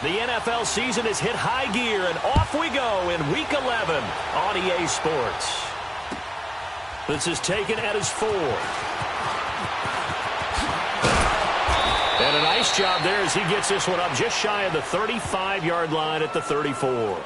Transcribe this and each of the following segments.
The NFL season has hit high gear, and off we go in Week 11 on EA Sports. This is taken at his 4. And a nice job there as he gets this one up just shy of the 35-yard line at the 34.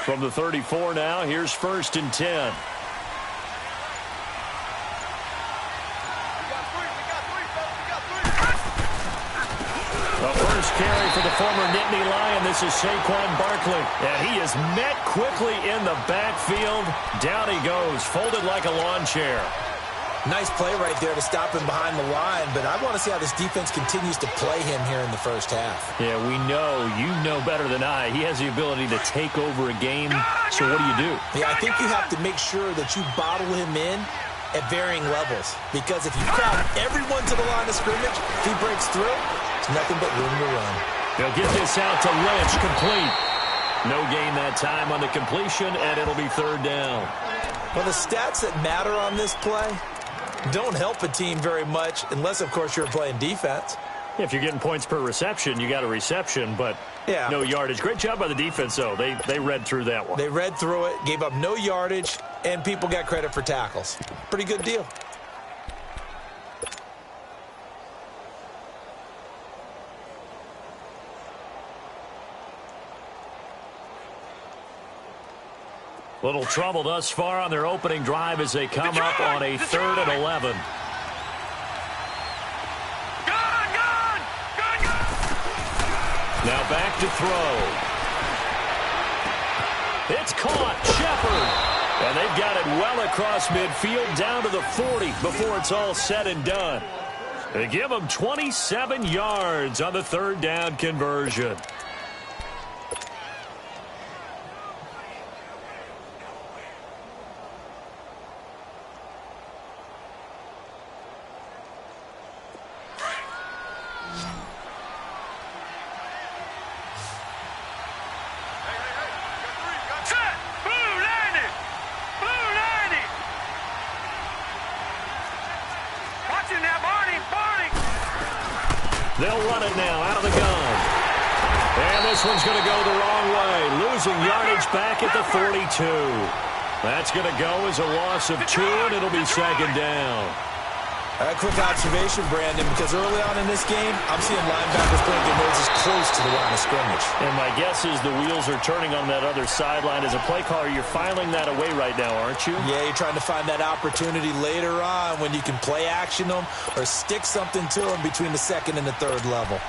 From the 34 now, here's 1st and 10. The first carry for the former Nittany Lion. This is Saquon Barkley. And he is met quickly in the backfield. Down he goes, folded like a lawn chair. Nice play right there to stop him behind the line, but I want to see how this defense continues to play him here in the first half. Yeah, we know. You know better than I. He has the ability to take over a game, so what do? Yeah, I think you have to make sure that you bottle him in at varying levels, because if you crowd everyone to the line of scrimmage, if he breaks through, it's nothing but room to run. They'll get this out to Lynch, complete. No gain that time on the completion, and it'll be 3rd down. Well, the stats that matter on this play don't help a team very much unless, of course, you're playing defense. If you're getting points per reception, you got a reception, but no yardage. Great job by the defense, though. They read through that one. They read through it, gave up no yardage, and people got credit for tackles. Pretty good deal. Little trouble thus far on their opening drive as they come up on a 3rd and 11. Now back to throw. It's caught. Shepard. And they've got it well across midfield down to the 40 before it's all said and done. They give them 27 yards on the 3rd down conversion. They'll run it now out of the gun. And this one's going to go the wrong way. Losing yardage back at the 42. That's going to go as a loss of 2, and it'll be 2nd down. A quick observation, Brandon, because early on in this game, I'm seeing linebackers putting their noses close to the line of scrimmage. And my guess is the wheels are turning on that other sideline. As a play caller, you're filing that away right now, aren't you? Yeah, you're trying to find that opportunity later on when you can play action them or stick something to them between the 2nd and the 3rd level.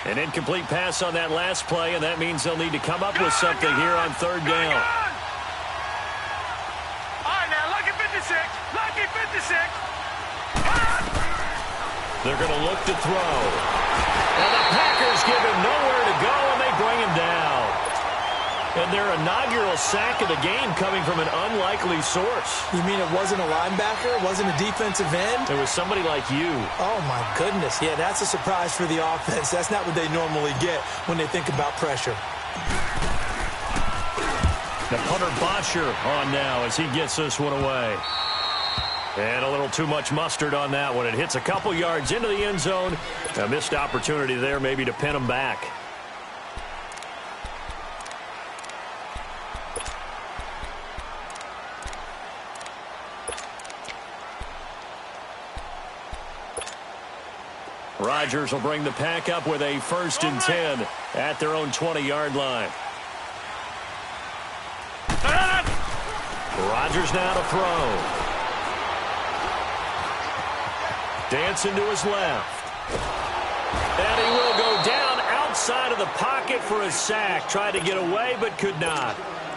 An incomplete pass on that last play, and that means they'll need to come up with something here on 3rd down. All right, now, lucky 56. Lucky 56. They're going to look to throw. And the Packers give him nowhere to go, and they bring him down. And their inaugural sack of the game coming from an unlikely source. You mean it wasn't a linebacker? It wasn't a defensive end? It was somebody like you. Oh, my goodness. Yeah, that's a surprise for the offense. That's not what they normally get when they think about pressure. The punter Bosher on now as he gets this one away. And a little too much mustard on that one. It hits a couple yards into the end zone. A missed opportunity there maybe to pin him back. Rodgers will bring the pack up with a 1st and 10 at their own 20-yard line. Rodgers now to throw. Dancing to his left. And he will go down outside of the pocket for a sack. Tried to get away but could not.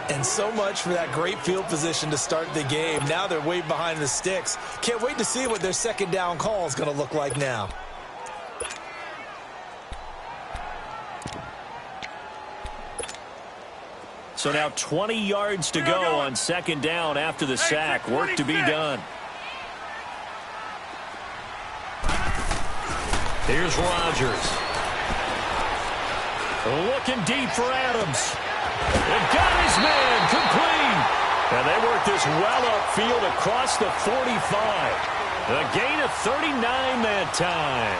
And so much for that great field position to start the game. Now they're way behind the sticks. Can't wait to see what their second down call is going to look like now. So now 20 yards to go on second down after the sack. Work to be done. Here's Rodgers. Looking deep for Adams. And got his man complete. And they work this well upfield across the 45. A gain of 39 that time.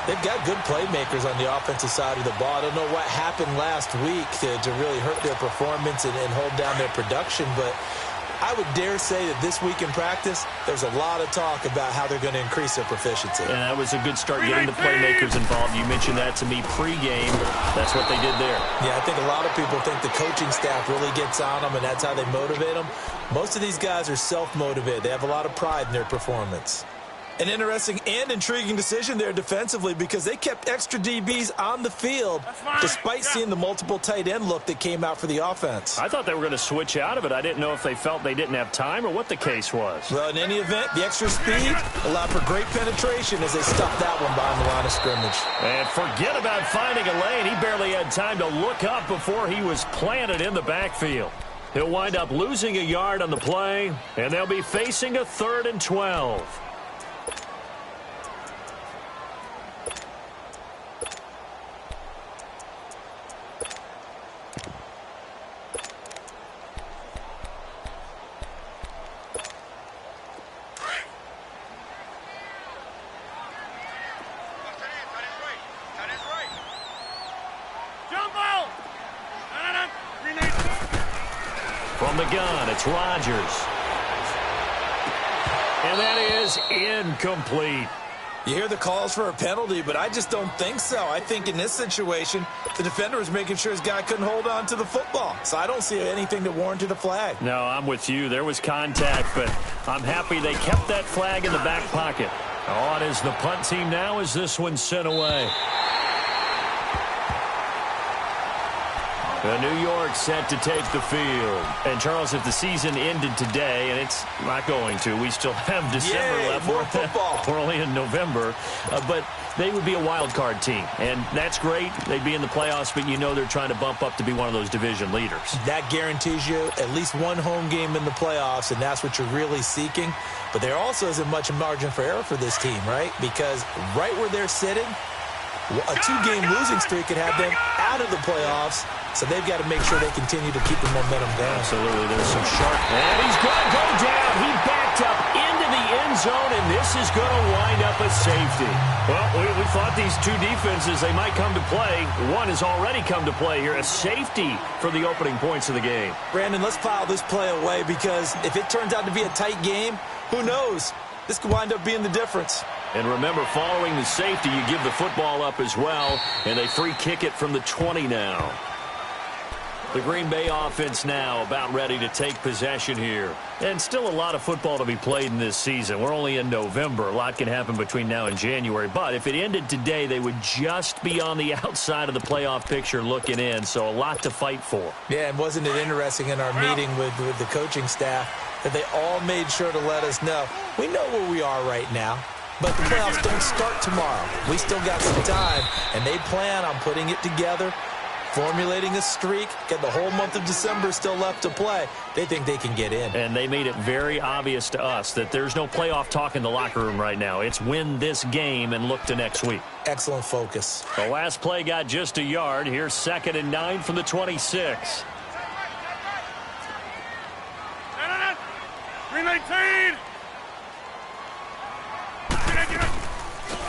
They've got good playmakers on the offensive side of the ball. I don't know what happened last week to really hurt their performance and hold down their production, but I would dare say that this week in practice, there's a lot of talk about how they're going to increase their proficiency. And that was a good start getting the playmakers involved. You mentioned that to me pregame. That's what they did there. Yeah, I think a lot of people think the coaching staff really gets on them, and that's how they motivate them. Most of these guys are self-motivated. They have a lot of pride in their performance. An interesting and intriguing decision there defensively because they kept extra DBs on the field despite seeing the multiple tight end look that came out for the offense. I thought they were going to switch out of it. I didn't know if they felt they didn't have time or what the case was. Well, in any event, the extra speed allowed for great penetration as they stuffed that one behind the line of scrimmage. And forget about finding a lane. He barely had time to look up before he was planted in the backfield. He'll wind up losing a yard on the play, and they'll be facing a 3rd and 12. From the gun, it's Rodgers. And that is incomplete. You hear the calls for a penalty, but I just don't think so. I think in this situation, the defender was making sure his guy couldn't hold on to the football. So I don't see anything that warranted a flag. No, I'm with you. There was contact, but I'm happy they kept that flag in the back pocket. On is the punt team now as this one's sent away. New York set to take the field. And, Charles, if the season ended today, and it's not going to, we still have December left. More football. We're only in November. But they would be a wild card team. And that's great. They'd be in the playoffs, but you know they're trying to bump up to be one of those division leaders. That guarantees you at least one home game in the playoffs, and that's what you're really seeking. But there also isn't much margin for error for this team, right? Because right where they're sitting, a 2-game losing streak could have them out of the playoffs. So they've got to make sure they continue to keep the momentum going. Absolutely. There's some sharp. And he's going to go down. He backed up into the end zone, and this is going to wind up a safety. Well, we thought these two defenses, they might come to play. One has already come to play here. A safety for the opening points of the game. Brandon, let's file this play away because if it turns out to be a tight game, who knows? This could wind up being the difference. And remember, following the safety, you give the football up as well, and they free kick it from the 20 now. The Green Bay offense now about ready to take possession here. And still a lot of football to be played in this season. We're only in November. A lot can happen between now and January. But if it ended today, they would just be on the outside of the playoff picture looking in. So a lot to fight for. Yeah, and wasn't it interesting in our meeting with the coaching staff that they all made sure to let us know, we know where we are right now. But the playoffs don't start tomorrow. We still got some time, and they plan on putting it together, formulating a streak, get the whole month of December still left to play. They think they can get in. And they made it very obvious to us that there's no playoff talk in the locker room right now. It's win this game and look to next week. Excellent focus. The last play got just a yard. Here's 2nd and 9 from the 26.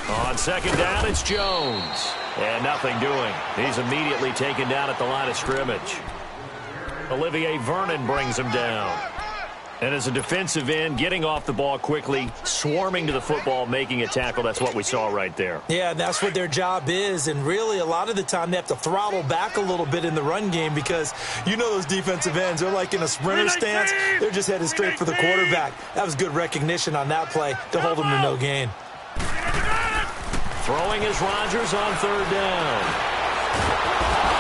On 2nd down, it's Jones. And nothing doing. He's immediately taken down at the line of scrimmage. Olivier Vernon brings him down. And as a defensive end, getting off the ball quickly, swarming to the football, making a tackle. That's what we saw right there. Yeah, that's what their job is. And really, a lot of the time, they have to throttle back a little bit in the run game because you know those defensive ends, they're like in a sprinter stance. They're just headed straight for the quarterback. That was good recognition on that play to hold them to no gain. Throwing is Rodgers on 3rd down.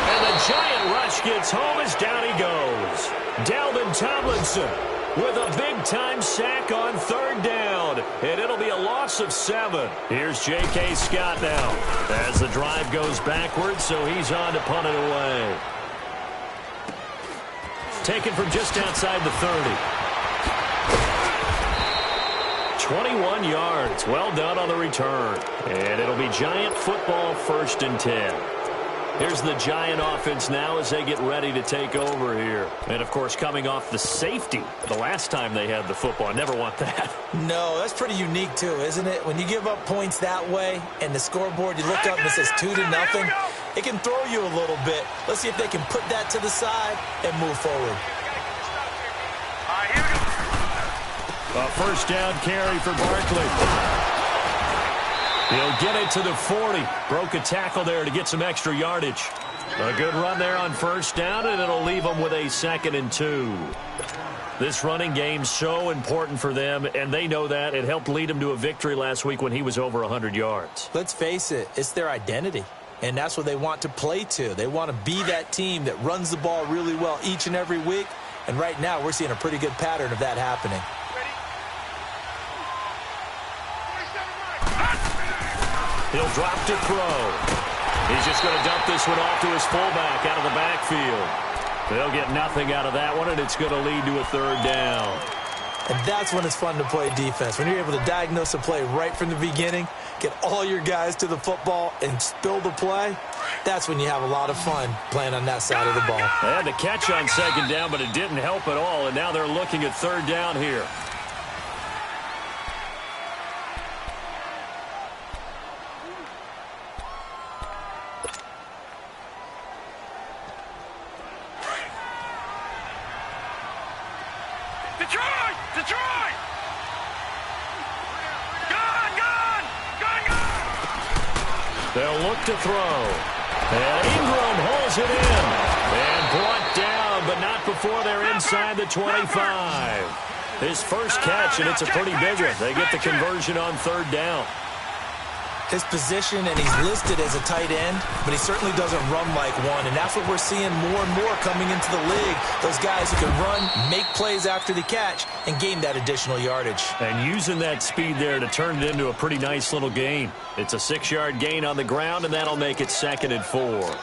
And the giant rush gets home as down he goes. Dalvin Tomlinson with a big-time sack on third down, and it'll be a loss of 7. Here's J.K. Scott now as the drive goes backwards, so he's on to punt it away. Taken from just outside the 30. 21 yards. Well done on the return. And it'll be Giant football, 1st and 10. Here's the Giant offense now as they get ready to take over here. And, of course, coming off the safety the last time they had the football. I never want that. No, that's pretty unique, too, isn't it? When you give up points that way and the scoreboard, you look up and it says 2-0, it can throw you a little bit. Let's see if they can put that to the side and move forward. A 1st down carry for Barkley. He'll get it to the 40. Broke a tackle there to get some extra yardage. A good run there on 1st down, and it'll leave them with a 2nd and 2. This running game's so important for them, and they know that. It helped lead them to a victory last week when he was over 100 yards. Let's face it, it's their identity, and that's what they want to play to. They want to be that team that runs the ball really well each and every week, and right now we're seeing a pretty good pattern of that happening. He'll drop to throw. He's just going to dump this one off to his fullback out of the backfield. They'll get nothing out of that one, and it's going to lead to a 3rd down. And that's when it's fun to play defense. When you're able to diagnose a play right from the beginning, get all your guys to the football, and spill the play, that's when you have a lot of fun playing on that side of the ball. They had the catch on 2nd down, but it didn't help at all, and now they're looking at 3rd down here. Detroit! Gone! They'll look to throw. And Ingram holds it in. And brought down, but not before they're inside the 25. His first catch, and it's a pretty big one. They get the conversion on 3rd down. His position, and he's listed as a tight end, but he certainly doesn't run like one, and that's what we're seeing more and more coming into the league. Those guys who can run, make plays after the catch, and gain that additional yardage. And using that speed there to turn it into a pretty nice little gain. It's a 6-yard gain on the ground, and that'll make it 2nd and 4.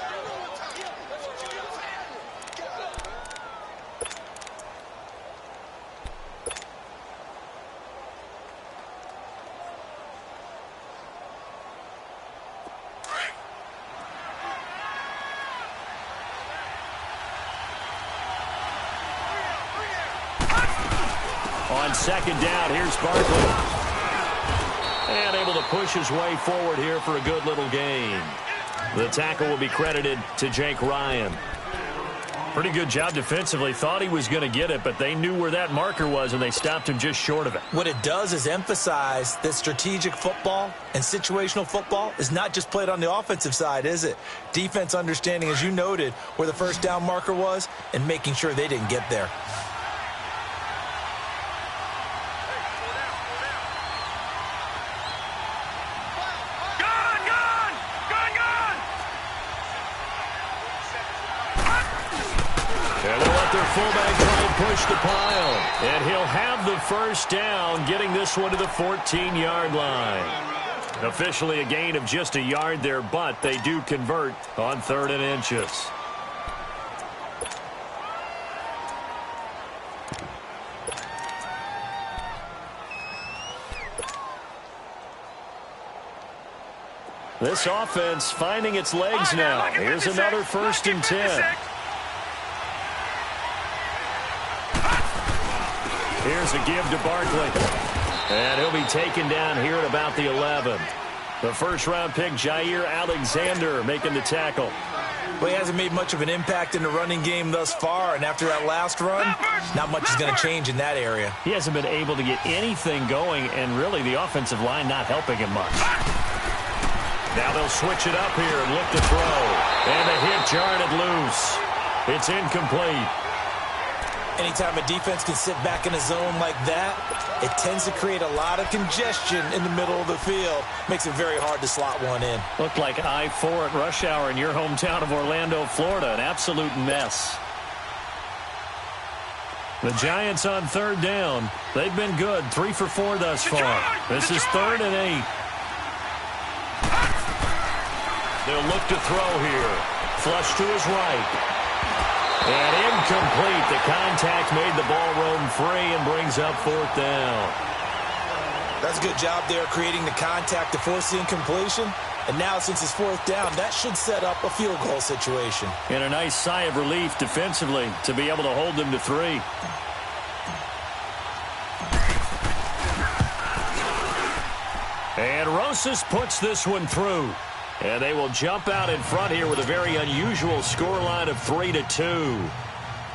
On 2nd down, here's Barkley. And able to push his way forward here for a good little gain. The tackle will be credited to Jake Ryan. Pretty good job defensively. Thought he was going to get it, but they knew where that marker was, and they stopped him just short of it. What it does is emphasize that strategic football and situational football is not just played on the offensive side, is it? Defense understanding, as you noted, where the 1st down marker was and making sure they didn't get there. Fullback trying to push the pile. And he'll have the 1st down, getting this one to the 14-yard line. Officially a gain of just a yard there, but they do convert on 3rd and inches. This offense finding its legs now. Here's another 1st and 10. Here's a give to Barkley. And he'll be taken down here at about the 11. The 1st-round pick, Jair Alexander, making the tackle. Well, he hasn't made much of an impact in the running game thus far, and after that last run, not much is going to change in that area. He hasn't been able to get anything going, and really the offensive line not helping him much. Now they'll switch it up here and look to throw. And the hit jarred it loose. It's incomplete. Anytime a defense can sit back in a zone like that, it tends to create a lot of congestion in the middle of the field. Makes it very hard to slot one in. Looked like I-4 at rush hour in your hometown of Orlando, Florida. An absolute mess. The Giants on third down. They've been good, 3 for 4 thus far. This is 3rd and 8. They'll look to throw here. Flush to his right. And incomplete. The contact made the ball roam free and brings up 4th down. That's a good job there creating the contact to force the incompletion. And now since it's 4th down, that should set up a field goal situation. And a nice sigh of relief defensively to be able to hold them to 3. And Rosas puts this one through. And they will jump out in front here with a very unusual scoreline of 3-2.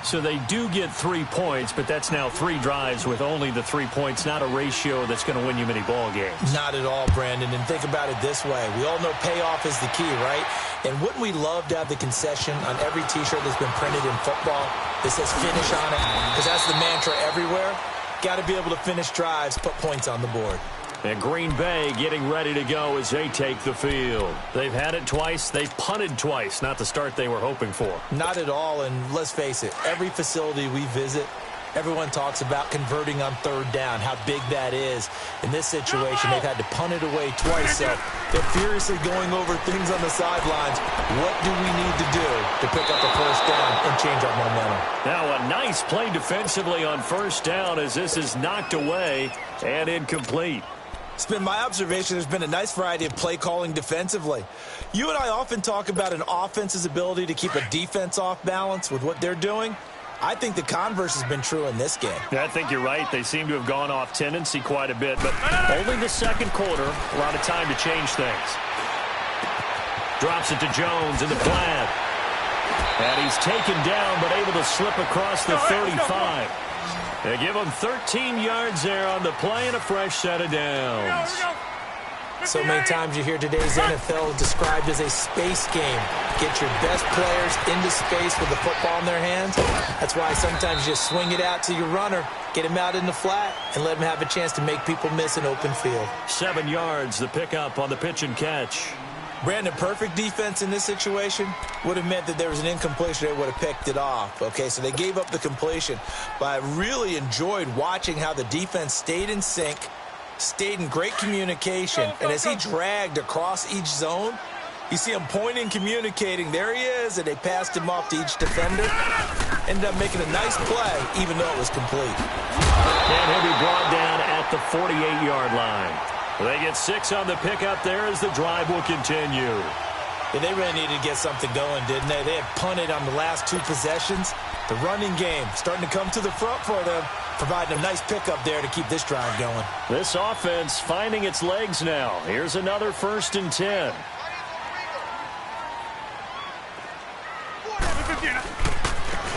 So they do get 3 points, but that's now 3 drives with only the 3 points, not a ratio that's going to win you many ball games. Not at all, Brandon. And think about it this way. We all know payoff is the key, right? And wouldn't we love to have the concession on every T-shirt that's been printed in football that says finish on it? Because that's the mantra everywhere. Got to be able to finish drives, put points on the board. And Green Bay getting ready to go as they take the field. They've had it twice. They've punted twice. Not the start they were hoping for. Not at all, and let's face it, every facility we visit, everyone talks about converting on 3rd down, how big that is. In this situation, they've had to punt it away twice, so they're furiously going over things on the sidelines. What do we need to do to pick up a 1st down and change our momentum? Now a nice play defensively on 1st down as this is knocked away and incomplete. It's been my observation there's been a nice variety of play calling defensively. You and I often talk about an offense's ability to keep a defense off balance with what they're doing. I think the converse has been true in this game. Yeah, I think you're right. They seem to have gone off tendency quite a bit, but only the 2nd quarter, a lot of time to change things. Drops it to Jones in the flat. And he's taken down but able to slip across the 35. They give him 13 yards there on the play and a fresh set of downs. So many times you hear today's NFL described as a space game. Get your best players into space with the football in their hands. That's why sometimes you just swing it out to your runner, get him out in the flat, and let him have a chance to make people miss an open field. 7 yards, the pickup on the pitch and catch. Brandon, perfect defense in this situation would have meant that there was an incompletion. They would have picked it off. Okay, so they gave up the completion. But I really enjoyed watching how the defense stayed in sync, stayed in great communication. And as he dragged across each zone, you see him pointing, communicating. There he is, and they passed him off to each defender. Ended up making a nice play, even though it was complete. And he'll be brought down at the 48-yard line. They get 6 on the pickup there as the drive will continue. Yeah, they really needed to get something going, didn't they? They had punted on the last 2 possessions. The running game starting to come to the front for them, providing a nice pickup there to keep this drive going. This offense finding its legs now. Here's another 1st and 10.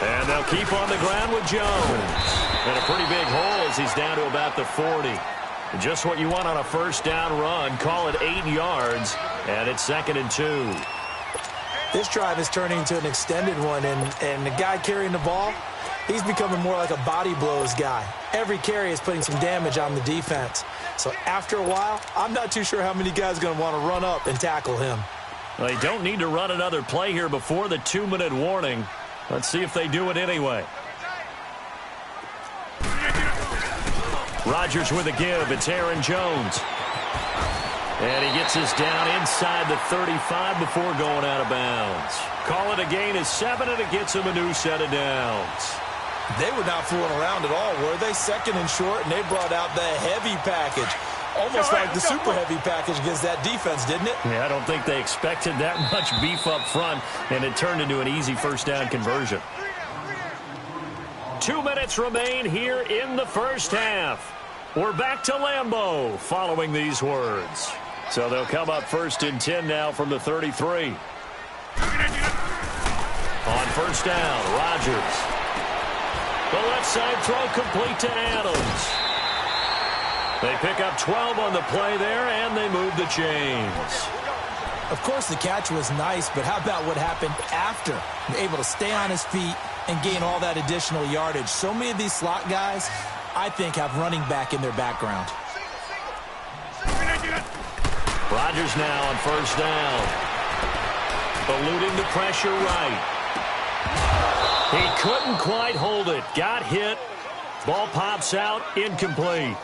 And they'll keep on the ground with Jones. And a pretty big hole as he's down to about the 40. Just what you want on a 1st down run. Call it 8 yards, and it's 2nd and 2. This drive is turning into an extended one, and the guy carrying the ball, he's becoming more like a body blows guy. Every carry is putting some damage on the defense. So after a while, I'm not too sure how many guys are going to want to run up and tackle him. They don't need to run another play here before the 2-minute warning. Let's see if they do it anyway. Rodgers with a give. It's Aaron Jones. And he gets us down inside the 35 before going out of bounds. Call it a gain of 7, and it gets him a new set of downs. They were not fooling around at all, were they? 2nd and short, and they brought out the heavy package. Almost like the super heavy package against that defense, didn't it? Yeah, I don't think they expected that much beef up front, and it turned into an easy 1st down conversion. 2 minutes remain here in the 1st half. We're back to Lambeau following these words. So they'll come up 1st and 10 now from the 33. On 1st down, Rodgers. The left side throw complete to Adams. They pick up 12 on the play there, and they move the chains. Of course, the catch was nice, but how about what happened after? Able to stay on his feet and gain all that additional yardage. So many of these slot guys, I think, have running back in their background. Rodgers now on 1st down. Eluding the pressure right. He couldn't quite hold it. Got hit, Ball pops out, incomplete.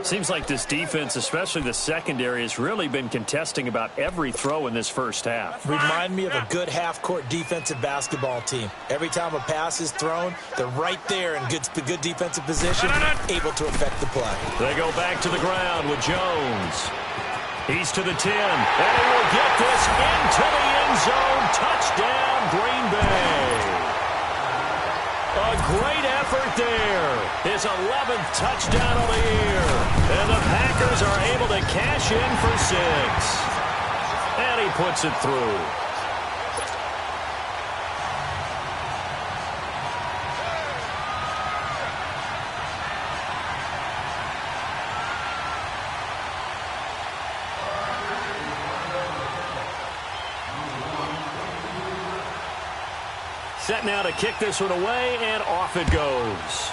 Seems like this defense, especially the secondary, has really been contesting about every throw in this first half. Remind me of a good half-court defensive basketball team. Every time a pass is thrown, they're right there in good defensive position, able to affect the play. They go back to the ground with Jones. He's to the 10, and he will get this into the end zone. Touchdown, Green Bay. A great effort there. His 11th touchdown of the year. And the Packers are able to cash in for 6. And he puts it through. Set now to kick this one away, and off it goes.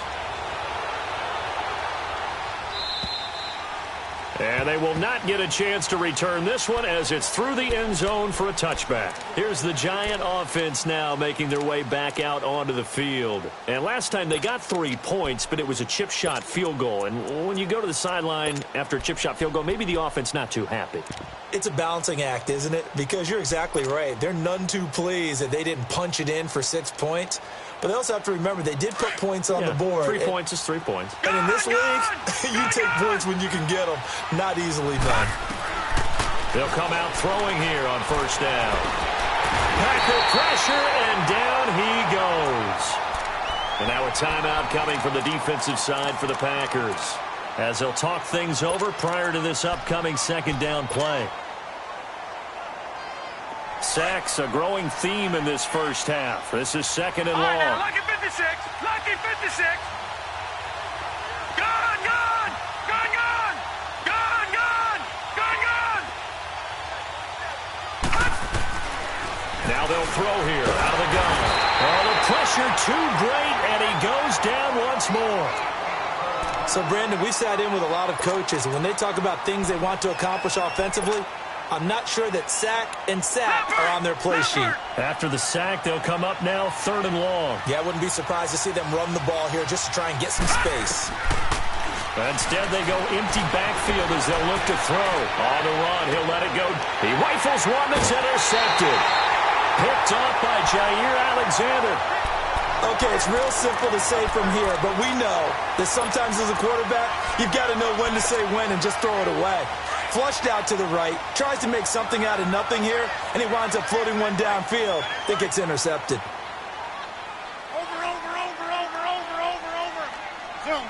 And they will not get a chance to return this one as it's through the end zone for a touchback. Here's the Giant offense now making their way back out onto the field. And last time they got 3 points, but it was a chip shot field goal. And when you go to the sideline after a chip shot field goal, maybe the offense not too happy. It's a balancing act, isn't it? Because you're exactly right. They're none too pleased that they didn't punch it in for 6 points. But they also have to remember they did put points on the board. 3 points is 3 points. And in this league, you take points when you can get them. Not easily done. They'll come out throwing here on first down. Packer pressure, and down he goes. And now a timeout coming from the defensive side for the Packers, as they'll talk things over prior to this upcoming second down play. Sacks, a growing theme in this first half. This is second and long. Now, lucky 56. Lucky 56. Gone, gone. Gone, gone. Gone, gone. Gone, gone. Now they'll throw here out of the gun. Oh, the pressure too great, and he goes down once more. So, Brandon, we sat in with a lot of coaches, and when they talk about things they want to accomplish offensively, I'm not sure that sack and sack are on their play sheet. After the sack, they'll come up now third and long. Yeah, I wouldn't be surprised to see them run the ball here just to try and get some space. Instead, they go empty backfield as they'll look to throw. On the run, he'll let it go. He rifles one that's intercepted. Picked off by Jair Alexander. Okay, it's real simple to say from here, but we know that sometimes as a quarterback, you've got to know when to say when and just throw it away. Flushed out to the right, tries to make something out of nothing here, and he winds up floating one downfield that gets intercepted. Over. Zoom.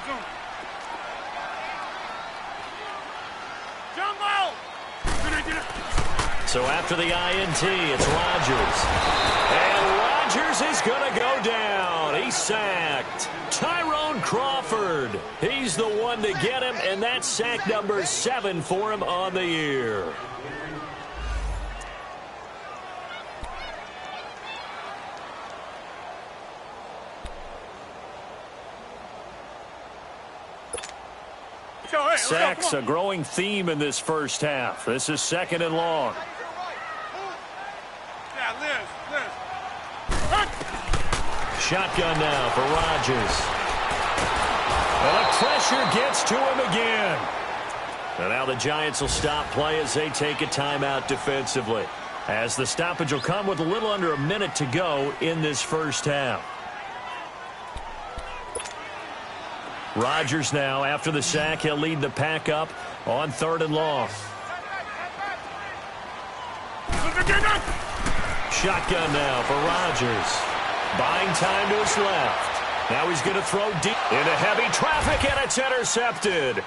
Jumbo. So after the INT, it's Rodgers. And Rodgers is going to go down. He's sacked. Tyrone Crawford. He's the one to get him, and that's sack number 7 for him on the year. Sacks, a growing theme in this first half. This is second and long. Yeah, Liz. Shotgun now for Rodgers. And the pressure gets to him again. And now the Giants will stop play as they take a timeout defensively, as the stoppage will come with a little under a minute to go in this first half. Rodgers now, after the sack, he'll lead the pack up on third and long. Shotgun now for Rodgers. Buying time to his left. Now he's going to throw deep into heavy traffic, and it's intercepted.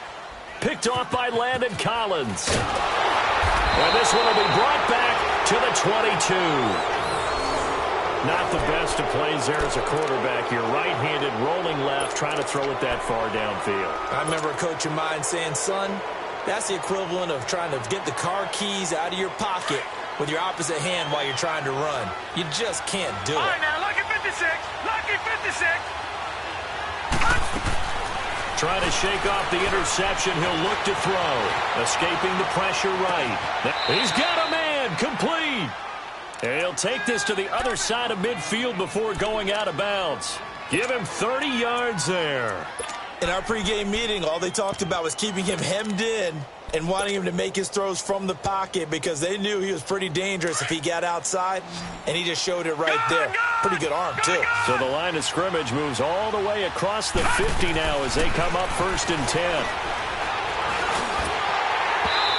Picked off by Landon Collins. And this one will be brought back to the 22. Not the best of plays there as a quarterback. You're right-handed, rolling left, trying to throw it that far downfield. I remember a coach of mine saying, son, that's the equivalent of trying to get the car keys out of your pocket with your opposite hand while you're trying to run. You just can't do it. All right, now, lucky 56. Lucky 56. Trying to shake off the interception. He'll look to throw. Escaping the pressure right. He's got a man. Complete. And he'll take this to the other side of midfield before going out of bounds. Give him 30 yards there. In our pregame meeting, all they talked about was keeping him hemmed in and wanting him to make his throws from the pocket because they knew he was pretty dangerous if he got outside, and he just showed it right there. Pretty good arm, too. So the line of scrimmage moves all the way across the 50 now as they come up 1st and 10.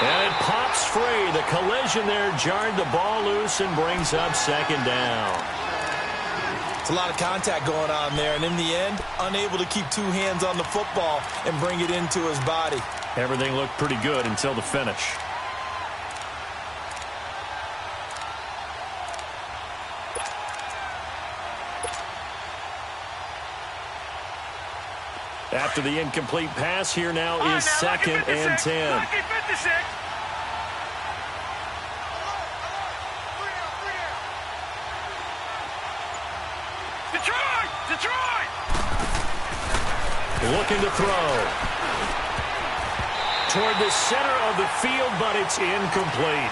And it pops free. The collision there jarred the ball loose and brings up 2nd down. It's a lot of contact going on there, and in the end, unable to keep 2 hands on the football and bring it into his body. Everything looked pretty good until the finish. After the incomplete pass, here now is 2nd and 10. Detroit! Looking to throw. Toward the center of the field, but it's incomplete.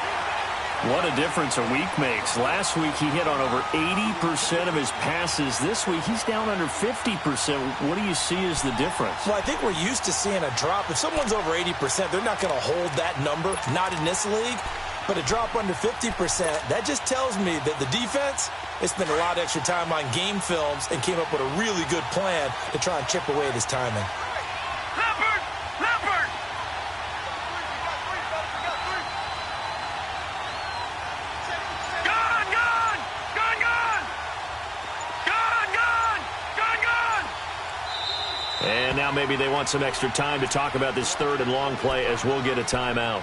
What a difference a week makes. Last week he hit on over 80% of his passes. This week he's down under 50%. What do you see as the difference? Well, I think we're used to seeing a drop. If someone's over 80%, they're not going to hold that number, not in this league. But a drop under 50%, that just tells me that the defense has spent a lot of extra time on game films and came up with a really good plan to try and chip away at his timing. Leopard! And now maybe they want some extra time to talk about this 3rd and long play as we'll get a timeout.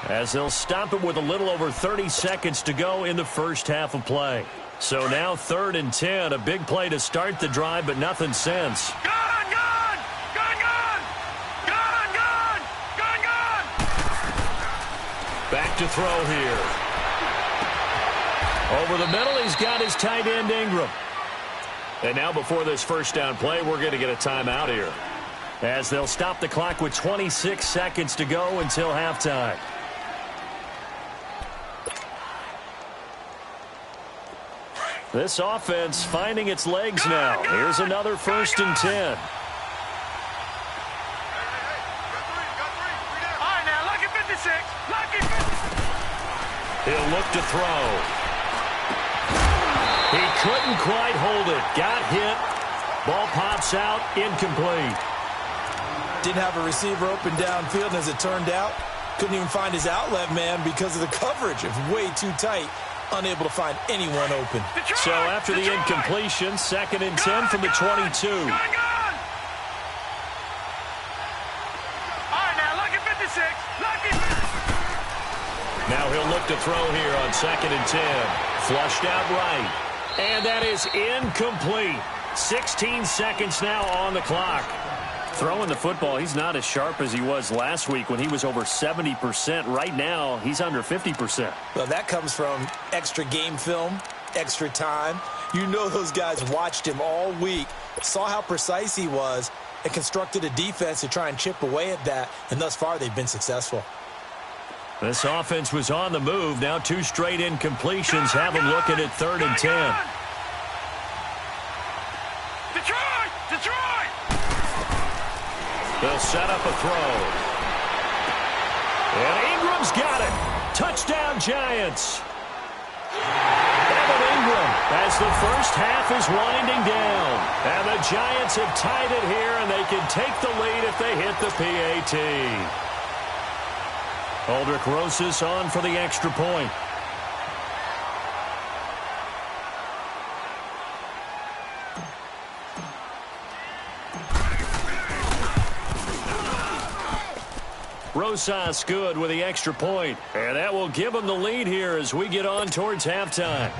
As they'll stop it with a little over 30 seconds to go in the first half of play. So now 3rd and 10, a big play to start the drive, but nothing since. Gone! Back to throw here. Over the middle, he's got his tight end Ingram. And now before this first down play, we're going to get a timeout here. As they'll stop the clock with 26 seconds to go until halftime. This offense finding its legs now. Here's another 1st and 10. All right, now, lucky 56. Lucky 56. He'll look to throw. He couldn't quite hold it. Got hit. Ball pops out. Incomplete. Didn't have a receiver open downfield, and as it turned out, couldn't even find his outlet man because of the coverage. It was way too tight. Unable to find anyone open. So after the incompletion, 2nd and 10 from the 22. All right, now, lucky 56. Lucky 56. Now he'll look to throw here on 2nd and 10. Flushed out right. And that is incomplete. 16 seconds now on the clock. Throwing the football, he's not as sharp as he was last week when he was over 70%. Right now, he's under 50%. Well, that comes from extra game film, extra time. You know those guys watched him all week, saw how precise he was, and constructed a defense to try and chip away at that, and thus far they've been successful. This offense was on the move. Now 2 straight incompletions have them looking at 3rd and 10. Detroit! They'll set up a throw. And Ingram's got it. Touchdown, Giants. Evan Ingram as the first half is winding down. And the Giants have tied it here, and they can take the lead if they hit the PAT. Aldrich Rosas on for the extra point. Rosas good with the extra point. And that will give them the lead here as we get on towards halftime.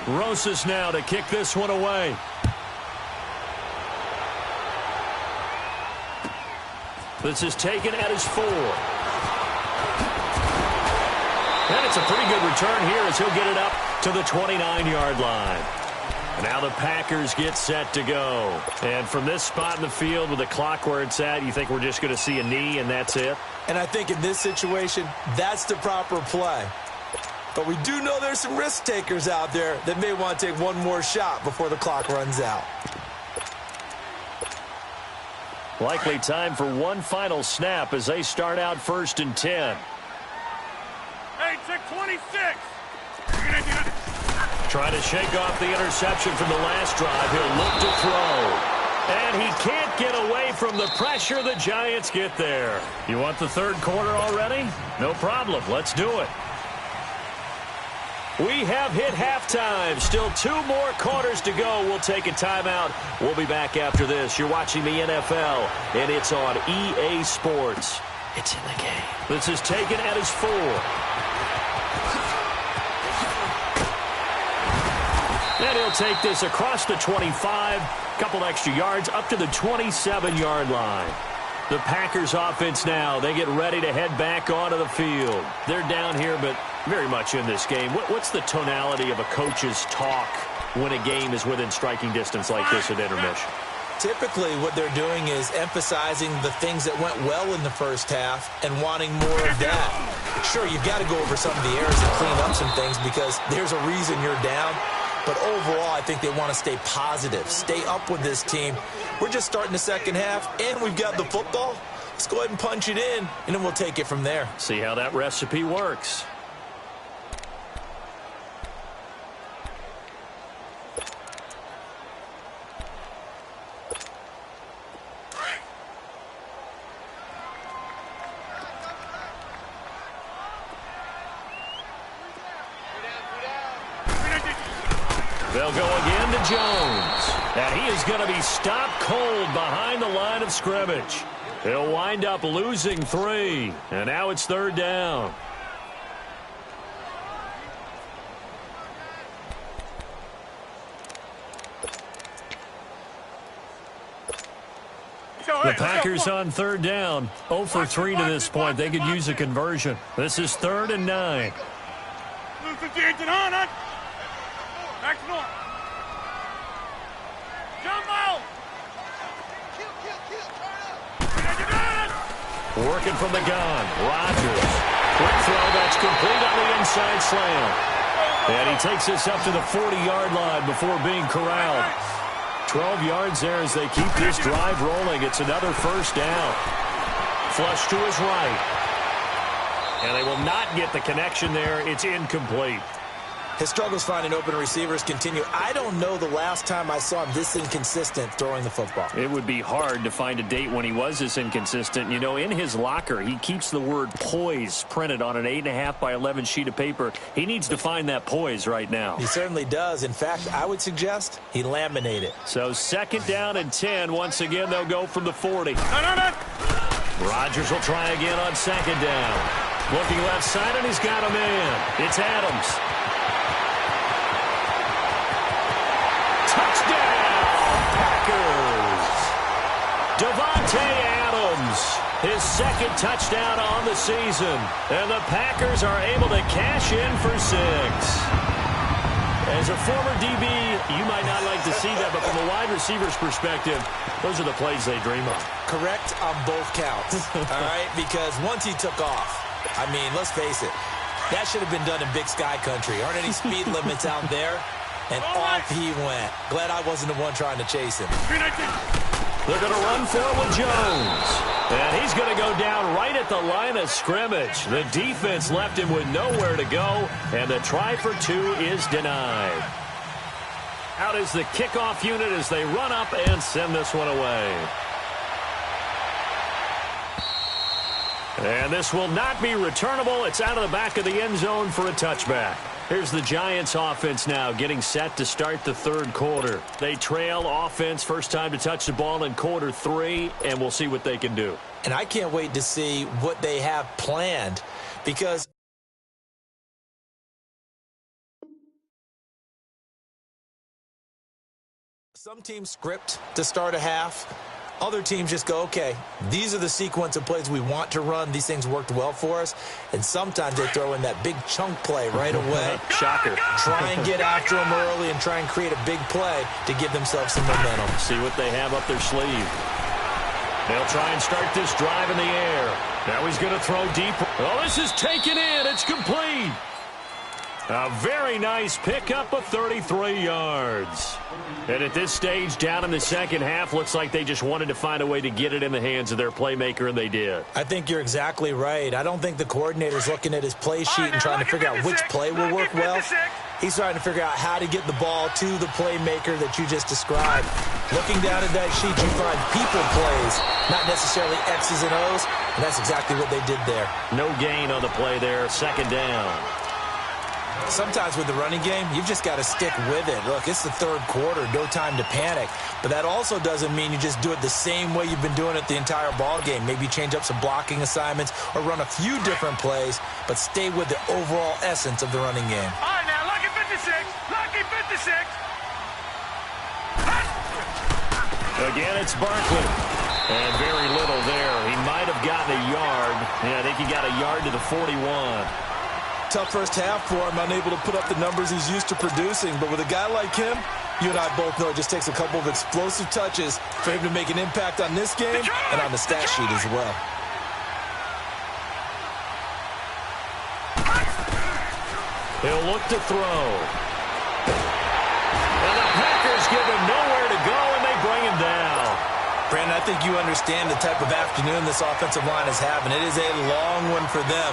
Rosas now to kick this one away. This is taken at his 4. And it's a pretty good return here as he'll get it up to the 29-yard line. Now the Packers get set to go. And from this spot in the field with the clock where it's at, you think we're just going to see a knee and that's it? And I think in this situation, that's the proper play. But we do know there's some risk takers out there that may want to take one more shot before the clock runs out. Likely time for one final snap as they start out 1st and 10. Hey, check 26. Trying to shake off the interception from the last drive. He'll look to throw. And he can't get away from the pressure. The Giants get there. You want the third quarter already? No problem. Let's do it. We have hit halftime. Still 2 more quarters to go. We'll take a timeout. We'll be back after this. You're watching the NFL, and it's on EA Sports. It's in the game. This is taken at his 4. And he'll take this across the 25, couple extra yards, up to the 27-yard line. The Packers offense now, they get ready to head back onto the field. They're down here, but very much in this game. What's the tonality of a coach's talk when a game is within striking distance like this at intermission? Typically, what they're doing is emphasizing the things that went well in the first half and wanting more of that. Sure, you've got to go over some of the errors and clean up some things because there's a reason you're down. But overall, I think they want to stay positive, stay up with this team. We're just starting the second half, and we've got the football. Let's go ahead and punch it in, and then we'll take it from there. See how that recipe works. They'll go again to Jones. And he is going to be stopped cold behind the line of scrimmage. He'll wind up losing 3. And now it's 3rd down. The Packers on 3rd down. 0 for 3 to this point. They could use a conversion. This is 3rd and 9. Working from the gun. Rodgers. Quick throw that's complete on the inside slant. And he takes this up to the 40-yard line before being corralled. 12 yards there as they keep this drive rolling. It's another 1st down. Flush to his right. And they will not get the connection there. It's incomplete. His struggles finding open receivers continue. I don't know the last time I saw him this inconsistent throwing the football. It would be hard to find a date when he was this inconsistent. You know, in his locker, he keeps the word poise printed on an 8.5 by 11 sheet of paper. He needs to find that poise right now. He certainly does. In fact, I would suggest he laminate it. So 2nd down and 10. Once again, they'll go from the 40. Rodgers will try again on 2nd down. Looking left side, and he's got a man. It's Adams. Davante Adams, his 2nd touchdown on the season. And the Packers are able to cash in for 6. As a former DB, you might not like to see that, but from a wide receiver's perspective, those are the plays they dream of. Correct on both counts, all right? Because once he took off, I mean, let's face it, that should have been done in Big Sky country. Aren't any speed limits out there? And off he went. Glad I wasn't the one trying to chase him. They're going to run for it with Jones. And he's going to go down right at the line of scrimmage. The defense left him with nowhere to go, and the try for 2 is denied. Out is the kickoff unit as they run up and send this one away. And this will not be returnable. It's out of the back of the end zone for a touchback. Here's the Giants offense now getting set to start the 3rd quarter. They trail offense, first time to touch the ball in quarter 3, and we'll see what they can do. And I can't wait to see what they have planned because some teams script to start a half. Other teams just go, okay, these are the sequence of plays we want to run. These things worked well for us. And sometimes they throw in that big chunk play right away. Shocker. Try and get after them early and try and create a big play to give themselves some momentum. See what they have up their sleeve. They'll try and start this drive in the air. Now he's going to throw deep. Oh, this is taken in. It's complete. A very nice pickup of 33 yards. And at this stage, down in the second half, looks like they just wanted to find a way to get it in the hands of their playmaker, and they did. I think you're exactly right. I don't think the coordinator's looking at his play sheet and trying to figure out which play will work well. He's trying to figure out how to get the ball to the playmaker that you just described. Looking down at that sheet, you find people plays, not necessarily X's and O's, and that's exactly what they did there. No gain on the play there, second down. Sometimes with the running game, you've just got to stick with it. Look, it's the third quarter, no time to panic. But that also doesn't mean you just do it the same way you've been doing it the entire ball game. Maybe change up some blocking assignments or run a few different plays, but stay with the overall essence of the running game. All right, now, lucky 56. Lucky 56. Again, it's Barkley. And very little there. He might have gotten a yard. Yeah, I think he got a yard to the 41. Tough first half for him, unable to put up the numbers he's used to producing. But with a guy like him, you and I both know it just takes a couple of explosive touches for him to make an impact on this game and on the stat sheet as well. He'll look to throw. And the Packers give him nowhere to go, and they bring him down. Brandon, I think you understand the type of afternoon this offensive line is having. It is a long one for them.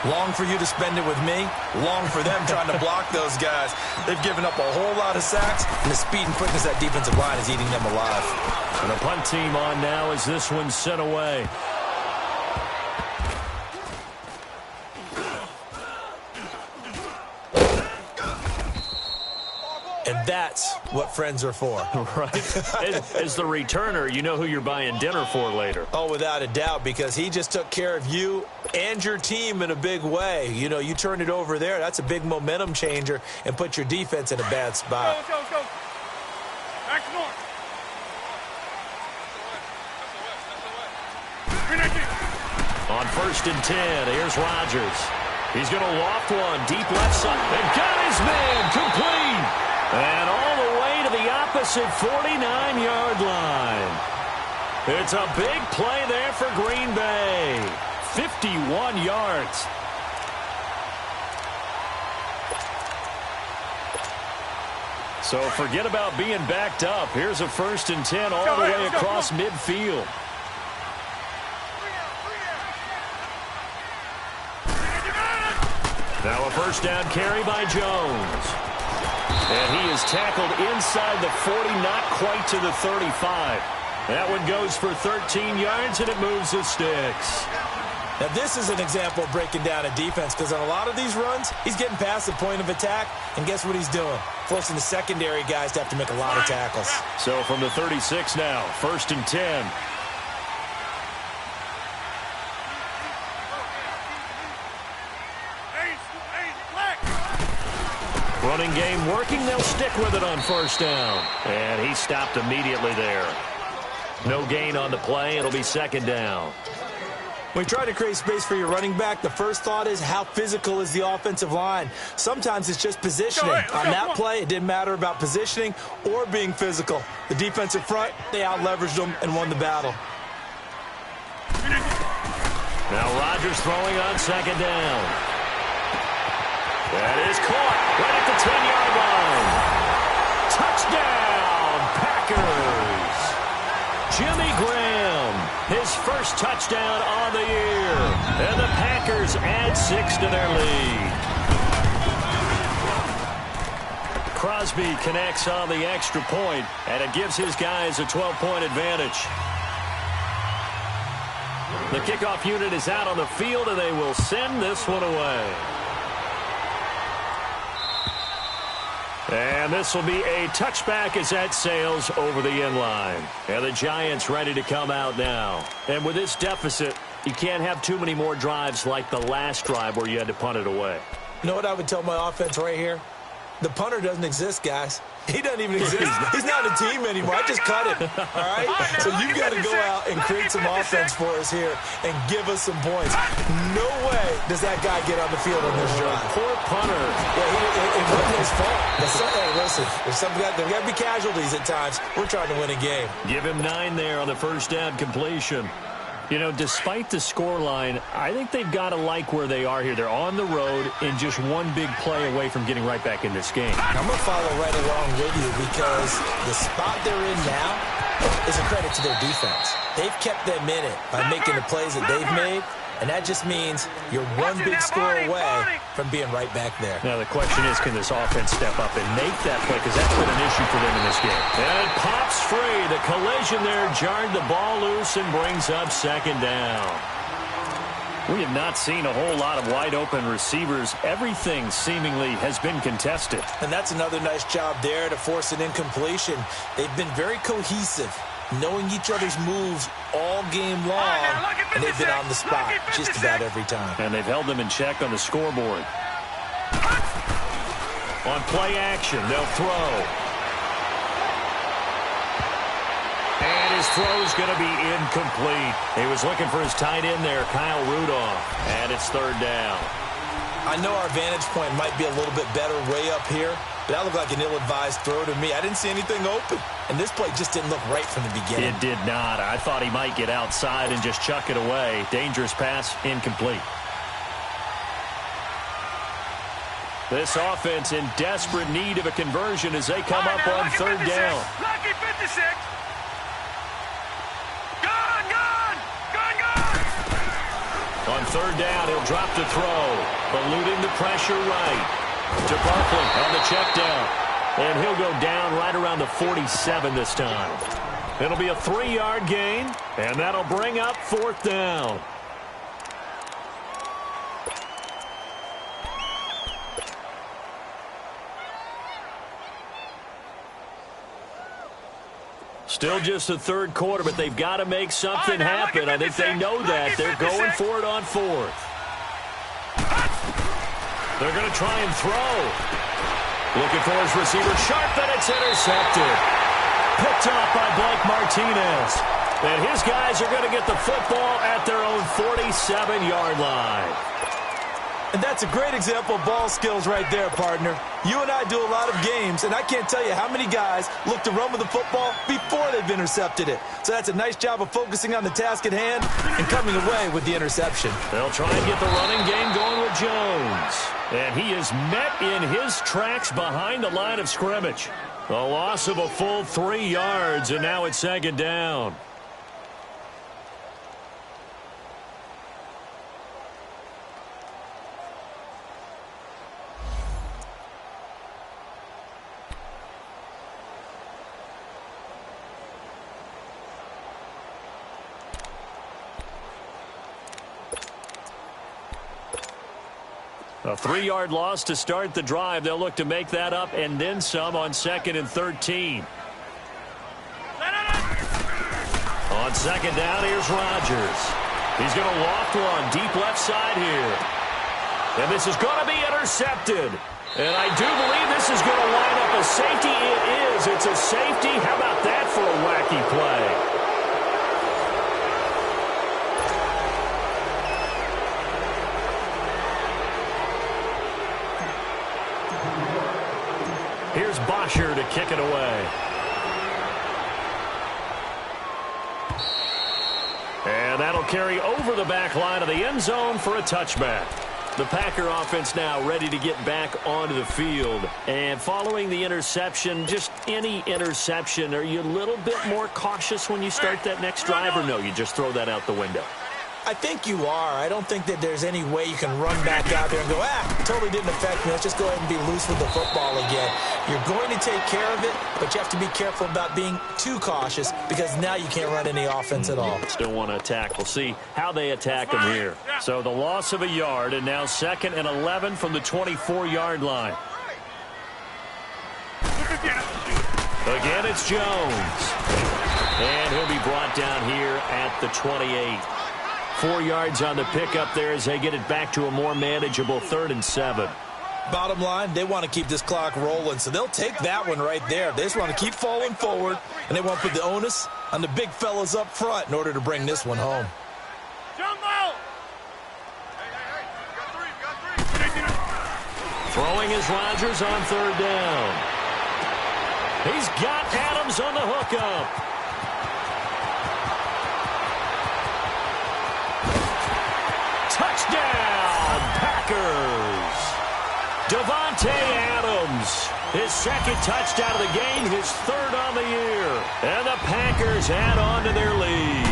Long for you to spend it with me. Long for them trying to block those guys. They've given up a whole lot of sacks, and the speed and quickness of that defensive line is eating them alive. And the punt team on now as this one's sent away. And that's what friends are for. Right. As the returner, you know who you're buying dinner for later. Oh, without a doubt, because he just took care of you and your team in a big way. You know, you turn it over there, that's a big momentum changer and put your defense in a bad spot. Let's go. Back to north. On 1st and 10, here's Rodgers. He's going to loft one, deep left side, and got his man complete. And all the way to the opposite 49-yard line. It's a big play there for Green Bay. 51 yards. So forget about being backed up. Here's a 1st and 10 all the way across midfield. Now a first down carry by Jones. And he is tackled inside the 40, not quite to the 35. That one goes for 13 yards, and it moves the sticks. Now, this is an example of breaking down a defense, because on a lot of these runs, he's getting past the point of attack, and guess what he's doing? Forcing the secondary guys to have to make a lot of tackles. So from the 36 now, 1st and 10. Running game working. They'll stick with it on 1st down. And he stopped immediately there. No gain on the play. It'll be 2nd down. When you try to create space for your running back, the first thought is how physical is the offensive line. Sometimes it's just positioning. On that play, it didn't matter about positioning or being physical. The defensive front, they out-leveraged them and won the battle. Now Rodgers throwing on 2nd down. That is caught right at the 10-yard line. Touchdown, Packers. Jimmy Graham, his first touchdown on the year. And the Packers add 6 to their lead. Crosby connects on the extra point, and it gives his guys a 12-point advantage. The kickoff unit is out on the field, and they will send this one away. And this will be a touchback as that sails over the end line. And the Giants ready to come out now. And with this deficit, you can't have too many more drives like the last drive where you had to punt it away. You know what I would tell my offense right here? The punter doesn't exist, guys. He doesn't even exist. He's not a team anymore. I just cut him, all right? So you've got to go out and create some offense for us here and give us some points. No way does that guy get on the field on this drive. Poor punter. Yeah, it wasn't his fault. Hey, listen, there got to be casualties at times. We're trying to win a game. Give him 9 there on the first down completion. You know, despite the scoreline, I think they've got to like where they are here. They're on the road and just one big play away from getting right back in this game. I'm going to follow right along with you because the spot they're in now is a credit to their defense. They've kept them in it by making the plays that they've made, and that just means you're one big score away from being right back there. Now, the question is, can this offense step up and make that play? Because that's been an issue for them in this game. And it pops free. The collision there jarred the ball loose and brings up second down. We have not seen a whole lot of wide-open receivers. Everything seemingly has been contested. And that's another nice job there to force an incompletion. They've been very cohesive, knowing each other's moves all game long, and they've been on the spot just about every time. And they've held them in check on the scoreboard. On play action, they'll throw. And his throw's going to be incomplete. He was looking for his tight end there, Kyle Rudolph, and it's third down. I know our vantage point might be a little bit better way up here, but that looked like an ill-advised throw to me. I didn't see anything open, and this play just didn't look right from the beginning. It did not. I thought he might get outside and just chuck it away. Dangerous pass, incomplete. This offense in desperate need of a conversion as they come up on third down. Lucky 56. On third down, he'll drop to throw, eluding the pressure right to Barkley on the check down. And he'll go down right around the 47 this time. It'll be a 3-yard gain, and that'll bring up fourth down. Still just the third quarter, but they've got to make something happen. I think they know that. They're going for it on fourth. They're going to try and throw. Looking for his receiver sharp, and it's intercepted. Picked off by Blake Martinez. And his guys are going to get the football at their own 47-yard line. And that's a great example of ball skills right there, partner. You and I do a lot of games, and I can't tell you how many guys look to run with the football before they've intercepted it. So that's a nice job of focusing on the task at hand and coming away with the interception. They'll try and get the running game going with Jones. And he is met in his tracks behind the line of scrimmage. A loss of a full 3 yards, and now it's second down. A 3-yard loss to start the drive. They'll look to make that up and then some on 2nd and 13. On second down, here's Rodgers. He's going to loft one deep left side here. And this is going to be intercepted. And I do believe this is going to line up a safety. It is. It's a safety. How about that for a wacky play? Here's Bosher to kick it away. And that'll carry over the back line of the end zone for a touchback. The Packer offense now ready to get back onto the field. And following the interception, just any interception, are you a little bit more cautious when you start that next drive, or no, you just throw that out the window? I think you are. I don't think that there's any way you can run back out there and go, totally didn't affect me. Let's just go ahead and be loose with the football again. You're going to take care of it, but you have to be careful about being too cautious because now you can't run any offense at all. Still want to attack. We'll see how they attack them here. So the loss of a yard, and now 2nd and 11 from the 24-yard line. Again, it's Jones. And he'll be brought down here at the 28. 4 yards on the pickup there as they get it back to a more manageable 3rd and 7. Bottom line, they want to keep this clock rolling, so they'll take that one right there. They just want to keep falling forward, and they want to put the onus on the big fellas up front in order to bring this one home. Jumbo! Throwing is Rodgers on third down. He's got Adams on the hookup. Touchdown, Packers. Davante Adams, his second touchdown of the game, his third on the year. And the Packers add on to their lead.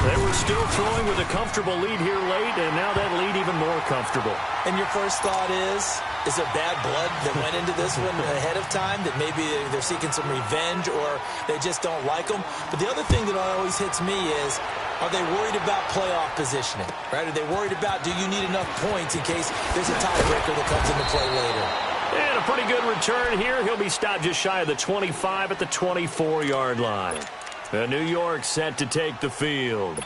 They were still throwing with a comfortable lead here late, and now that lead even more comfortable. And your first thought is there bad blood that went into this one ahead of time, that maybe they're seeking some revenge or they just don't like them? But the other thing that always hits me is, are they worried about playoff positioning? Right? Are they worried about, do you need enough points in case there's a tiebreaker that comes into play later? And a pretty good return here. He'll be stopped just shy of the 25 at the 24-yard line. And New York set to take the field.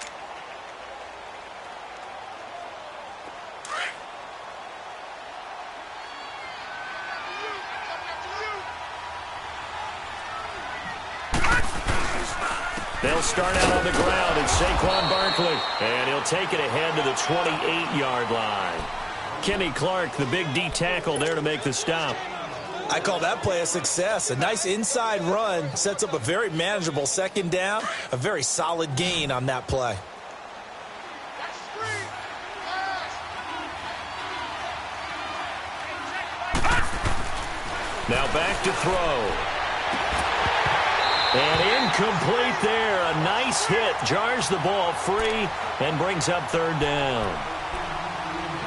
They'll start out on the ground. It's Saquon Barkley. And he'll take it ahead to the 28-yard line. Kenny Clark, the big D tackle there to make the stop. I call that play a success. A nice inside run sets up a very manageable second down, a very solid gain on that play. Now back to throw. And incomplete there. A nice hit. Jars the ball free and brings up third down.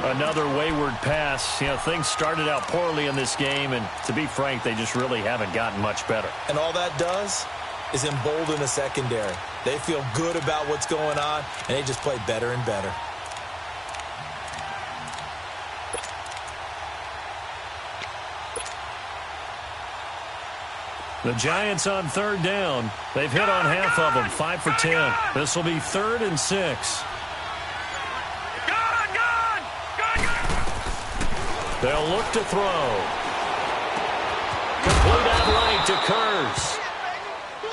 Another wayward pass. You know, things started out poorly in this game, and to be frank, they just really haven't gotten much better. And all that does is embolden the secondary. They feel good about what's going on, and they just play better and better. The Giants on third down. They've hit on half of them, 5 for 10. This will be 3rd and 6. They'll look to throw. Complete out right to Kurz.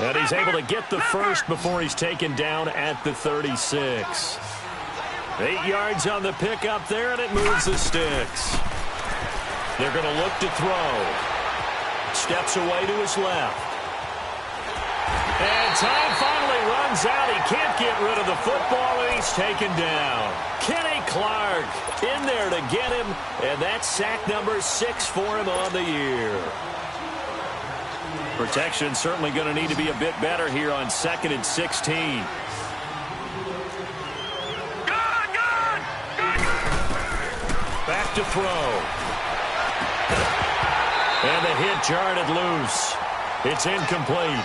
And he's able to get the first before he's taken down at the 36. 8 yards on the pickup there, and it moves the sticks. They're going to look to throw. Steps away to his left. And time finally runs out. He can't get rid of the football, and he's taken down. Kenny Clark in there to get him, and that's sack number 6 for him on the year. Protection certainly going to need to be a bit better here on 2nd and 16. Back to throw. And the hit jarred it loose. It's incomplete.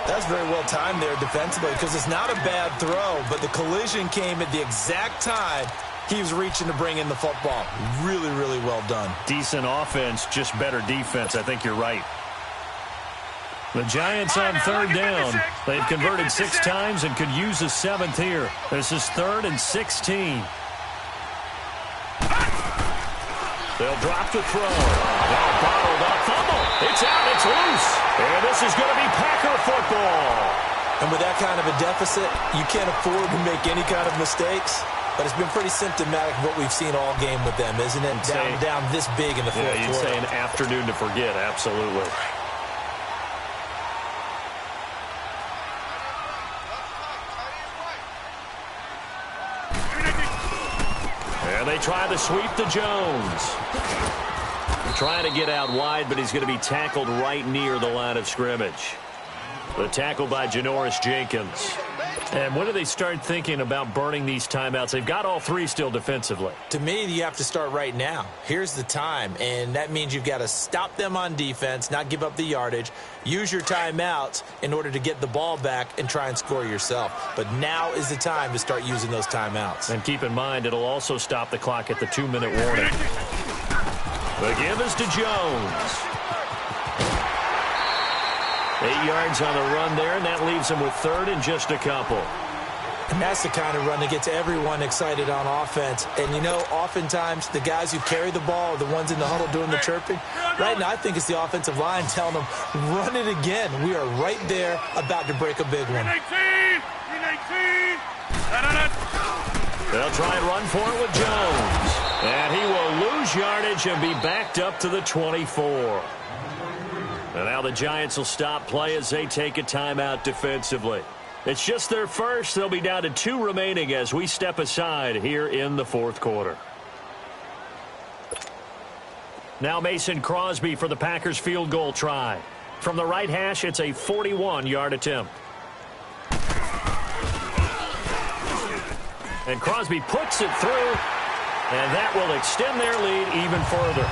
That's very well timed there defensively, because it's not a bad throw, but the collision came at the exact time he was reaching to bring in the football. Really, really well done. Decent offense, just better defense. I think you're right. The Giants on third down. They've converted 6 times and could use a 7th here. This is 3rd and 16. They'll drop to throw. Now bottled up. Fumble. It's out. It's loose. And this is going to be Packer football. And with that kind of a deficit, you can't afford to make any kind of mistakes. But it's been pretty symptomatic of what we've seen all game with them, isn't it? Down this big in the fourth quarter. You'd say an afternoon to forget. Absolutely. And they try to sweep to Jones. Trying to get out wide, but he's going to be tackled right near the line of scrimmage. The tackle by Janoris Jenkins. And when do they start thinking about burning these timeouts? They've got all 3 still defensively. To me, you have to start right now. Here's the time, and that means you've got to stop them on defense, not give up the yardage, use your timeouts in order to get the ball back and try and score yourself. But now is the time to start using those timeouts. And keep in mind, it'll also stop the clock at the 2-minute warning. The give is to Jones. 8 yards on the run there, and that leaves him with 3rd and just a couple. And that's the kind of run that gets everyone excited on offense. And, you know, oftentimes the guys who carry the ball are the ones in the huddle doing the chirping. Right now, I think it's the offensive line telling them, run it again. We are right there about to break a big one. They'll try and run for it with Jones. And he will lose yardage and be backed up to the 24. And now the Giants will stop play as they take a timeout defensively. It's just their first. They'll be down to 2 remaining as we step aside here in the fourth quarter. Now Mason Crosby for the Packers field goal try. From the right hash, it's a 41-yard attempt. And Crosby puts it through, and that will extend their lead even further.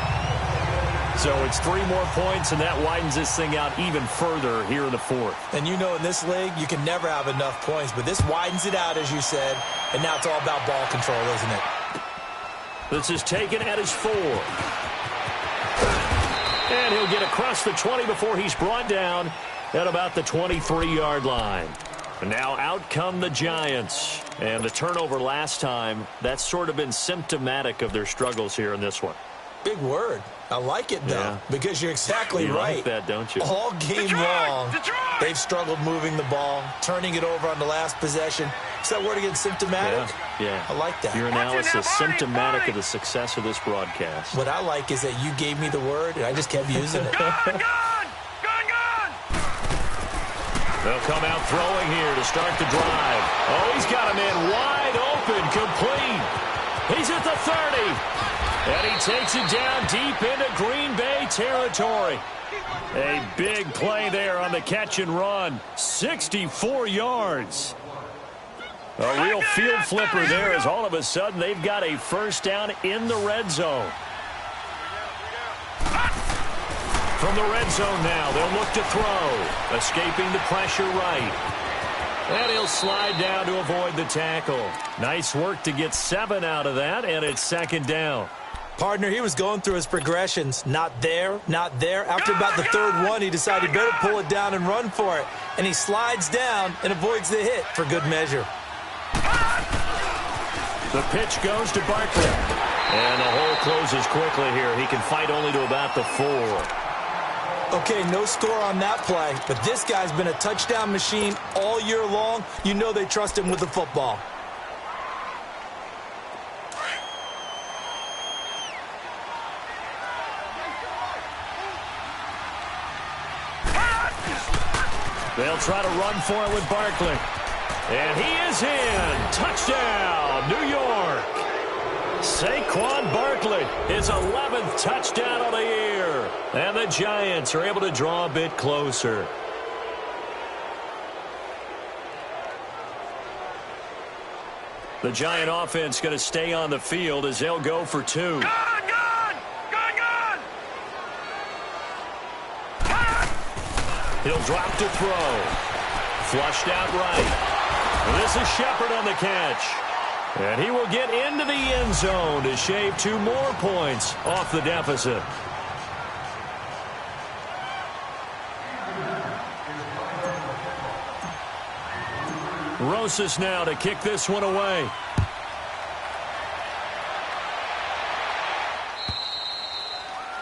So it's 3 more points, and that widens this thing out even further here in the fourth. And you know in this league, you can never have enough points, but this widens it out, as you said, and now it's all about ball control, isn't it? This is taken at his 4. And he'll get across the 20 before he's brought down at about the 23-yard line. And now out come the Giants. And the turnover last time, that's sort of been symptomatic of their struggles here in this one. Big word. I like it, though, because you're exactly you right. Like that, don't you? All game long, they've struggled moving the ball, turning it over on the last possession. Is that word again, symptomatic? Yeah. I like that. Your analysis is symptomatic of the success of this broadcast. What I like is that you gave me the word, and I just kept using it. Gone! They'll come out throwing here to start the drive. Oh, he's got a man wide open, complete. He's at the 30. And he takes it down deep into Green Bay territory. A big play there on the catch and run. 64 yards. A real field flipper there as all of a sudden they've got a first down in the red zone. From the red zone now, they'll look to throw. Escaping the pressure right. And he'll slide down to avoid the tackle. Nice work to get 7 out of that, and it's second down. Partner, he was going through his progressions. Not there, not there. After about the third one, he decided he better pull it down and run for it. And he slides down and avoids the hit for good measure. The pitch goes to Barkley. And the hole closes quickly here. He can fight only to about the 4. Okay, no score on that play, but this guy's been a touchdown machine all year long. You know they trust him with the football. They'll try to run for it with Barkley. And he is in. Touchdown, New York. Saquon Barkley, his 11th touchdown of the year. And the Giants are able to draw a bit closer. The Giant offense going to stay on the field as they'll go for 2. He'll drop to throw. Flushed out right. And this is Shepard on the catch. And he will get into the end zone to shave 2 more points off the deficit. Rosas now to kick this one away.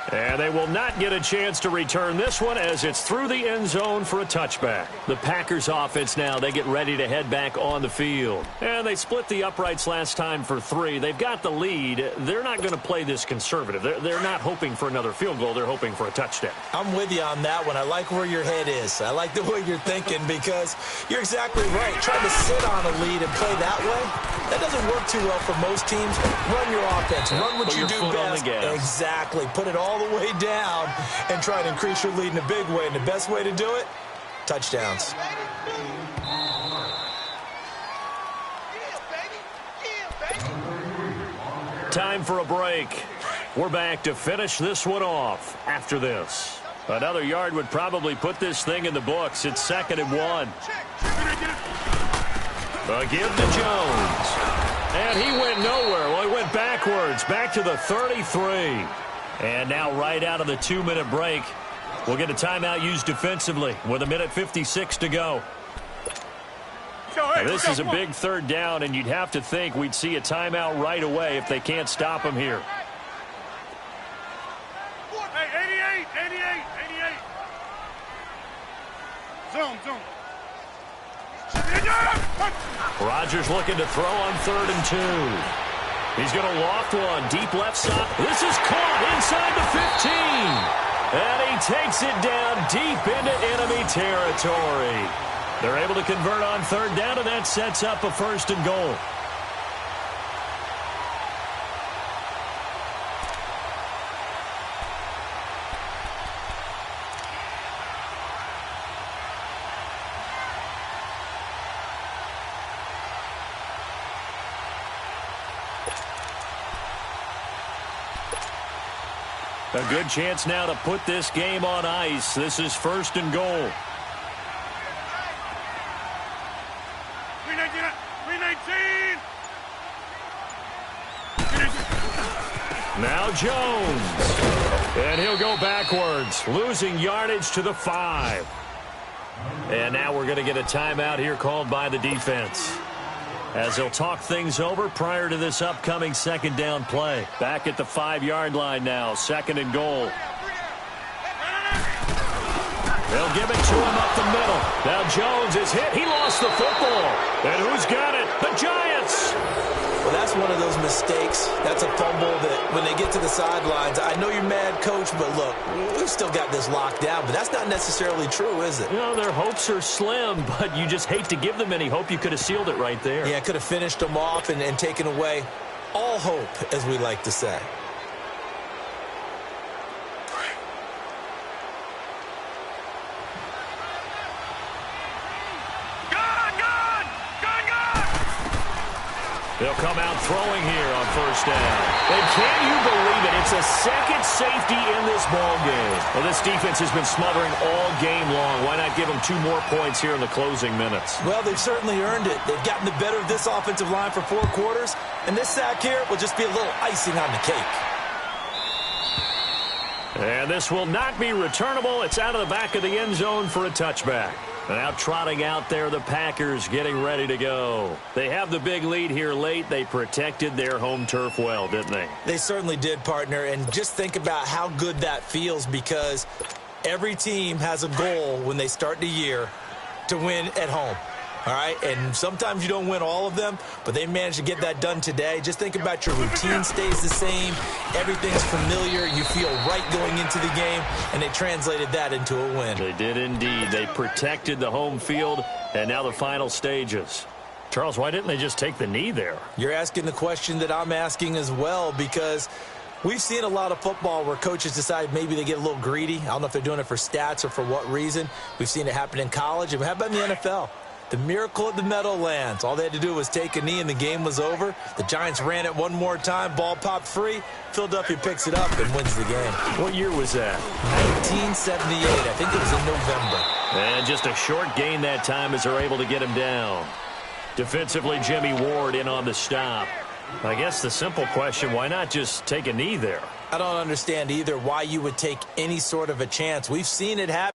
And they will not get a chance to return this one as it's through the end zone for a touchback. The Packers offense now, they get ready to head back on the field. And they split the uprights last time for 3. They've got the lead. They're not going to play this conservative. They're not hoping for another field goal. They're hoping for a touchdown. I'm with you on that one. I like where your head is. I like the way you're thinking because you're exactly right. Trying to sit on a lead and play that way, that doesn't work too well for most teams. Run your offense. Run what you do best. Exactly. Put it all the way down and try to increase your lead in a big way. And the best way to do it, touchdowns. Time for a break. We're back to finish this one off after this. Another yard would probably put this thing in the books. It's 2nd and 1. A give to Jones. And he went nowhere. Well, he went backwards, back to the 33. And now right out of the 2-minute break, we'll get a timeout used defensively with 1:56 to go. Now, this is a big third down, and you'd have to think we'd see a timeout right away if they can't stop him here. Hey, 88. Zoom. Rodgers looking to throw on 3rd and 2. He's going to loft one. Deep left side. This is caught inside the 15. And he takes it down deep into enemy territory. They're able to convert on 3rd down, and that sets up a 1st and goal. A good chance now to put this game on ice. This is 1st and goal. 319. Now Jones. And he'll go backwards, losing yardage to the 5. And now we're going to get a timeout here called by the defense, as they'll talk things over prior to this upcoming 2nd down play. Back at the 5-yard line now, 2nd and goal. They'll give it to him up the middle. Now Jones is hit. He lost the football. And who's got it? The Giants. Well, that's one of those mistakes. That's a fumble that when they get to the sidelines, I know you're mad, Coach, but look, we've still got this locked down. But that's not necessarily true, is it? You know, their hopes are slim, but you just hate to give them any hope. You could have sealed it right there. Yeah, could have finished them off and taken away all hope, as we like to say. They'll come out throwing here on 1st down. And can you believe it? It's a second safety in this ball game. Well, this defense has been smothering all game long. Why not give them 2 more points here in the closing minutes? Well, they've certainly earned it. They've gotten the better of this offensive line for 4 quarters. And this sack here will just be a little icing on the cake. And this will not be returnable. It's out of the back of the end zone for a touchback. Now trotting out there, the Packers getting ready to go. They have the big lead here late. They protected their home turf well, didn't they? They certainly did, partner. And just think about how good that feels, because every team has a goal when they start the year to win at home. All right, and sometimes you don't win all of them, but they managed to get that done today. Just think about your routine stays the same. Everything's familiar. You feel right going into the game, and they translated that into a win. They did indeed. They protected the home field, and now the final stages. Charles, why didn't they just take the knee there? You're asking the question that I'm asking as well, because we've seen a lot of football where coaches decide maybe they get a little greedy. I don't know if they're doing it for stats or for what reason. We've seen it happen in college. And how about in the NFL? The miracle at the Meadowlands. All they had to do was take a knee and the game was over. The Giants ran it one more time. Ball popped free. Philadelphia picks it up and wins the game. What year was that? 1978. I think it was in November. And just a short gain that time as they're able to get him down. Defensively, Jimmy Ward in on the stop. I guess the simple question, why not just take a knee there? I don't understand either why you would take any sort of a chance. We've seen it happen.